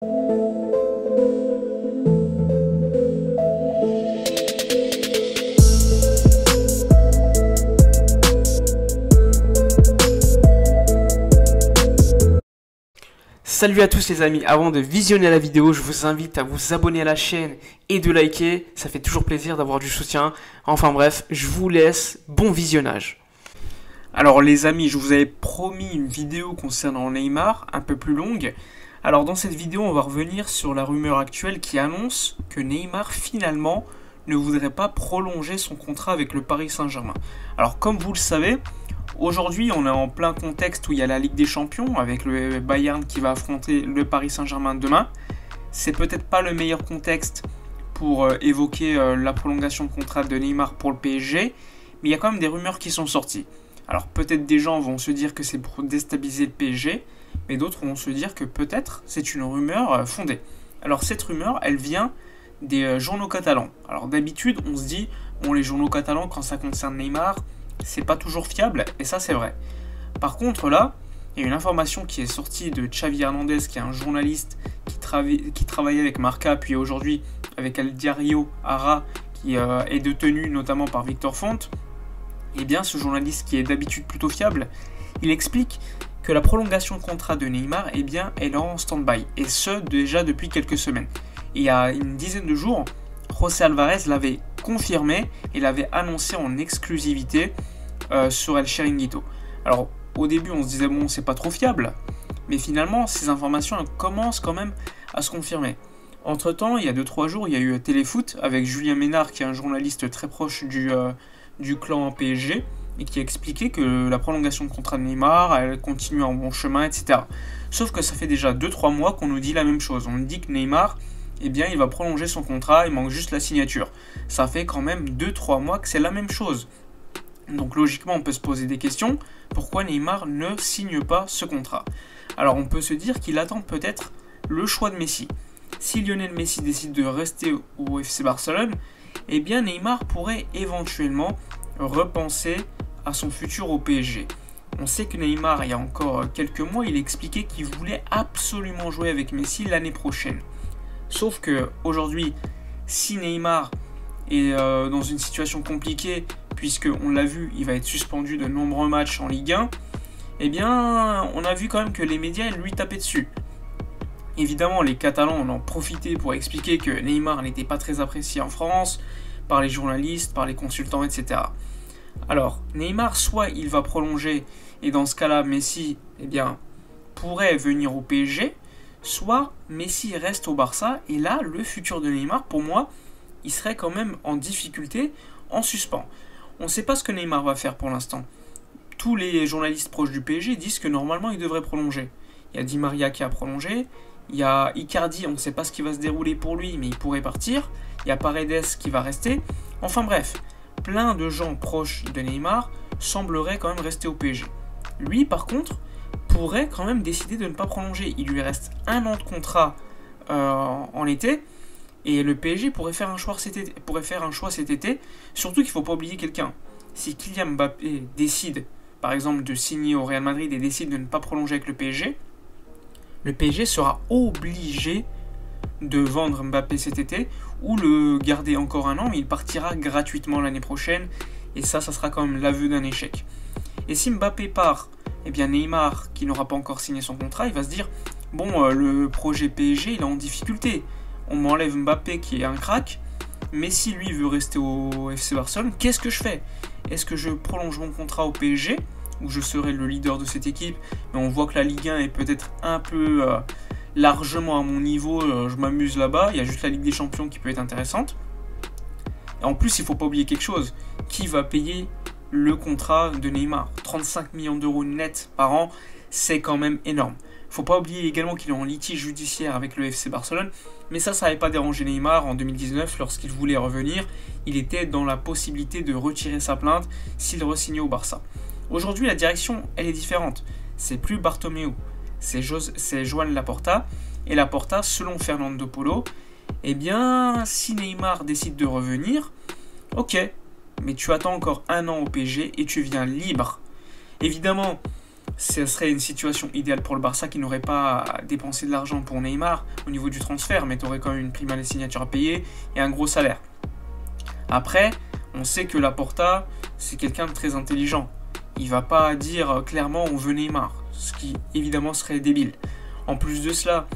Salut à tous les amis, avant de visionner la vidéo, je vous invite à vous abonner à la chaîne et de liker, ça fait toujours plaisir d'avoir du soutien. Enfin bref, je vous laisse, bon visionnage. Alors les amis, je vous avais promis une vidéo concernant Neymar, un peu plus longue. Alors dans cette vidéo, on va revenir sur la rumeur actuelle qui annonce que Neymar finalement ne voudrait pas prolonger son contrat avec le Paris Saint-Germain. Alors comme vous le savez, aujourd'hui, on est en plein contexte où il y a la Ligue des Champions avec le Bayern qui va affronter le Paris Saint-Germain demain. C'est peut-être pas le meilleur contexte pour évoquer la prolongation de contrat de Neymar pour le PSG, mais il y a quand même des rumeurs qui sont sorties. Alors peut-être des gens vont se dire que c'est pour déstabiliser le PSG, mais d'autres vont se dire que peut-être c'est une rumeur fondée. Alors cette rumeur, elle vient des journaux catalans. Alors d'habitude, on se dit, bon, les journaux catalans, quand ça concerne Neymar, c'est pas toujours fiable, et ça c'est vrai. Par contre là, il y a une information qui est sortie de Xavi Hernandez, qui est un journaliste qui travaillait avec Marca, puis aujourd'hui avec El Diario Ara, qui est détenu notamment par Victor Font. Et bien ce journaliste qui est d'habitude plutôt fiable, il explique que la prolongation de contrat de Neymar, eh bien, elle est en stand-by, et ce déjà depuis quelques semaines. Et il y a une dizaine de jours, José Alvarez l'avait confirmé et l'avait annoncé en exclusivité sur El Chiringuito. Alors au début on se disait bon, c'est pas trop fiable, mais finalement ces informations elles commencent quand même à se confirmer. Entre temps, il y a 2-3 jours, il y a eu Téléfoot avec Julien Ménard, qui est un journaliste très proche du clan PSG, et qui a expliqué que la prolongation de contrat de Neymar, elle continue en bon chemin, etc. Sauf que ça fait déjà 2-3 mois qu'on nous dit la même chose. On nous dit que Neymar, eh bien, il va prolonger son contrat, il manque juste la signature. Ça fait quand même 2-3 mois que c'est la même chose. Donc logiquement, on peut se poser des questions. Pourquoi Neymar ne signe pas ce contrat? Alors on peut se dire qu'il attend peut-être le choix de Messi. Si Lionel Messi décide de rester au FC Barcelone, eh bien Neymar pourrait éventuellement repenser à son futur au PSG. On sait que Neymar, il y a encore quelques mois, il expliquait qu'il voulait absolument jouer avec Messi l'année prochaine. Sauf que aujourd'hui, si Neymar est dans une situation compliquée, puisque on l'a vu, il va être suspendu de nombreux matchs en Ligue 1, eh bien, on a vu quand même que les médias lui tapaient dessus. Évidemment, les Catalans en ont profité pour expliquer que Neymar n'était pas très apprécié en France, par les journalistes, par les consultants, etc. Alors, Neymar, soit il va prolonger, et dans ce cas-là, Messi, eh bien, pourrait venir au PSG, soit Messi reste au Barça, et là, le futur de Neymar, pour moi, il serait quand même en difficulté, en suspens. On ne sait pas ce que Neymar va faire pour l'instant. Tous les journalistes proches du PSG disent que normalement, il devrait prolonger. Il y a Di Maria qui a prolongé, il y a Icardi, on ne sait pas ce qui va se dérouler pour lui, mais il pourrait partir. Il y a Paredes qui va rester. Enfin bref, plein de gens proches de Neymar sembleraient quand même rester au PSG. Lui, par contre, pourrait quand même décider de ne pas prolonger. Il lui reste 1 an de contrat en été, et le PSG pourrait faire un choix cet été, surtout qu'il ne faut pas oublier quelqu'un. Si Kylian Mbappé décide, par exemple, de signer au Real Madrid et décide de ne pas prolonger avec le PSG sera obligé de vendre Mbappé cet été ou le garder encore 1 an, mais il partira gratuitement l'année prochaine, et ça sera quand même l'aveu d'un échec. Et si Mbappé part, eh bien Neymar, qui n'aura pas encore signé son contrat, il va se dire bon, le projet PSG il est en difficulté, on m'enlève Mbappé qui est un crack, mais si lui veut rester au FC Barcelone, qu'est-ce que je fais? Est-ce que je prolonge mon contrat au PSG, où je serai le leader de cette équipe, mais on voit que la Ligue 1 est peut-être un peu largement à mon niveau, je m'amuse là-bas, il y a juste la Ligue des Champions qui peut être intéressante. Et en plus, il ne faut pas oublier quelque chose, qui va payer le contrat de Neymar? 35 millions d'euros net par an, c'est quand même énorme. Il ne faut pas oublier également qu'il est en litige judiciaire avec le FC Barcelone, mais ça n'avait pas dérangé Neymar en 2019 lorsqu'il voulait revenir. Il était dans la possibilité de retirer sa plainte s'il re-signait au Barça. Aujourd'hui, la direction, elle est différente. C'est plus Bartomeu, c'est Joan Laporta. Et Laporta, selon Fernando Polo, eh bien, si Neymar décide de revenir, ok, mais tu attends encore 1 an au PSG et tu viens libre. Évidemment, ce serait une situation idéale pour le Barça qui n'aurait pas à dépenser de l'argent pour Neymar au niveau du transfert, mais tu aurais quand même une prime à la signature à payer et un gros salaire. Après, on sait que Laporta, c'est quelqu'un de très intelligent. Il va pas dire clairement on veut Neymar, ce qui évidemment serait débile. En plus de cela,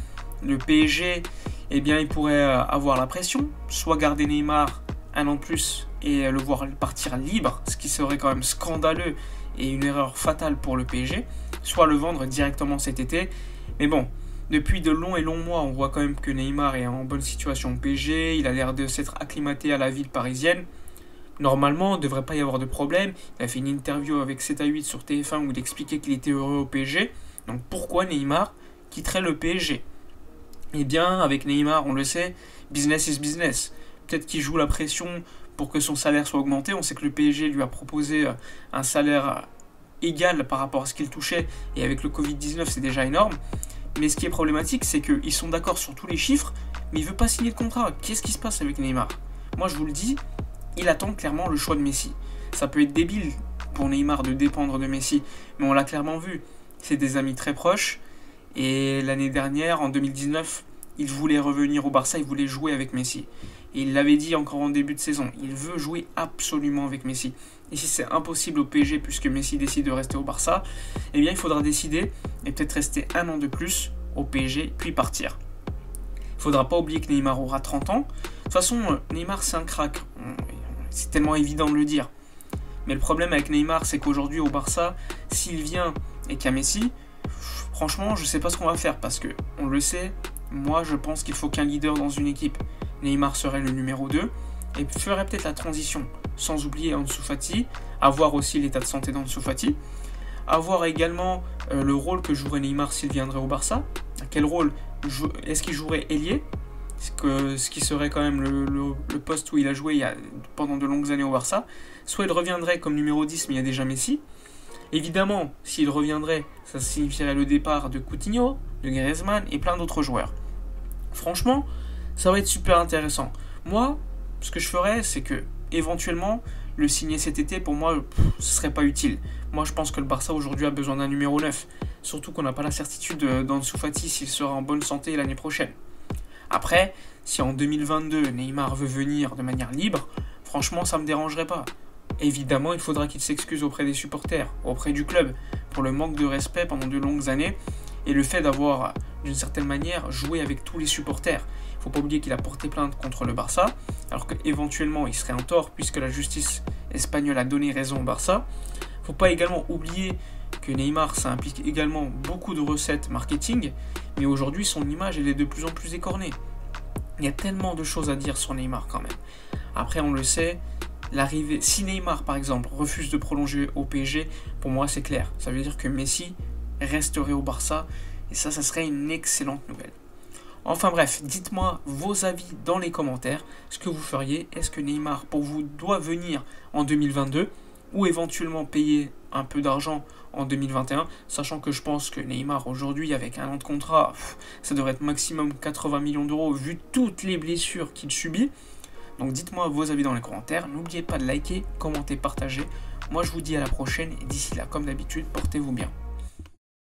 le PSG, eh bien, il pourrait avoir la pression, soit garder Neymar un an de plus et le voir partir libre, ce qui serait quand même scandaleux et une erreur fatale pour le PSG, soit le vendre directement cet été. Mais bon, depuis de longs et longs mois, on voit quand même que Neymar est en bonne situation au PSG, il a l'air de s'être acclimaté à la ville parisienne. Normalement, il ne devrait pas y avoir de problème. Il a fait une interview avec 7 à 8 sur TF1 où il expliquait qu'il était heureux au PSG. Donc pourquoi Neymar quitterait le PSG? Eh bien, avec Neymar, on le sait, business is business. Peut-être qu'il joue la pression pour que son salaire soit augmenté. On sait que le PSG lui a proposé un salaire égal par rapport à ce qu'il touchait. Et avec le Covid-19, c'est déjà énorme. Mais ce qui est problématique, c'est qu'ils sont d'accord sur tous les chiffres, mais il ne veut pas signer de contrat. Qu'est-ce qui se passe avec Neymar? Moi, je vous le dis, il attend clairement le choix de Messi. Ça peut être débile pour Neymar de dépendre de Messi, mais on l'a clairement vu. C'est des amis très proches. Et l'année dernière, en 2019, il voulait revenir au Barça, il voulait jouer avec Messi. Et il l'avait dit encore en début de saison, il veut jouer absolument avec Messi. Et si c'est impossible au PSG puisque Messi décide de rester au Barça, eh bien il faudra décider et peut-être rester un an de plus au PSG puis partir. Il ne faudra pas oublier que Neymar aura 30 ans. De toute façon, Neymar c'est un crack. C'est tellement évident de le dire. Mais le problème avec Neymar, c'est qu'aujourd'hui au Barça, s'il vient et qu'il y a Messi, franchement, je ne sais pas ce qu'on va faire parce que, on le sait, moi je pense qu'il faut qu'un leader dans une équipe. Neymar serait le numéro 2 et ferait peut-être la transition, sans oublier Ansu Fati, avoir aussi l'état de santé d'Ansu Fati, avoir également le rôle que jouerait Neymar s'il viendrait au Barça. Quel rôle est-ce qu'il jouerait ailier, ce qui serait quand même le poste où il a joué pendant de longues années au Barça. Soit il reviendrait comme numéro 10, mais il y a déjà Messi. Évidemment, s'il reviendrait, ça signifierait le départ de Coutinho, de Griezmann et plein d'autres joueurs. Franchement, ça va être super intéressant. Moi, ce que je ferais, c'est que, éventuellement, le signer cet été, pour moi, ce serait pas utile. Moi, je pense que le Barça aujourd'hui a besoin d'un numéro 9. Surtout qu'on n'a pas la certitude d'Ansu Fati s'il sera en bonne santé l'année prochaine. Après, si en 2022, Neymar veut venir de manière libre, franchement, ça ne me dérangerait pas. Évidemment, il faudra qu'il s'excuse auprès des supporters, auprès du club, pour le manque de respect pendant de longues années et le fait d'avoir, d'une certaine manière, joué avec tous les supporters. Il ne faut pas oublier qu'il a porté plainte contre le Barça, alors qu'éventuellement il serait en tort puisque la justice espagnole a donné raison au Barça. Il ne faut pas également oublier que Neymar, ça implique également beaucoup de recettes marketing, mais aujourd'hui son image elle est de plus en plus écornée. Il y a tellement de choses à dire sur Neymar quand même. Après, on le sait, l'arrivée, si Neymar par exemple refuse de prolonger au PSG, pour moi c'est clair. Ça veut dire que Messi resterait au Barça et ça serait une excellente nouvelle. Enfin bref, dites-moi vos avis dans les commentaires, ce que vous feriez. Est-ce que Neymar pour vous doit venir en 2022 ou éventuellement payer un peu d'argent en 2021, sachant que je pense que Neymar aujourd'hui avec un an de contrat, ça devrait être maximum 80 millions d'euros vu toutes les blessures qu'il subit. Donc dites-moi vos avis dans les commentaires, n'oubliez pas de liker, commenter, partager. Moi je vous dis à la prochaine et d'ici là comme d'habitude, portez-vous bien.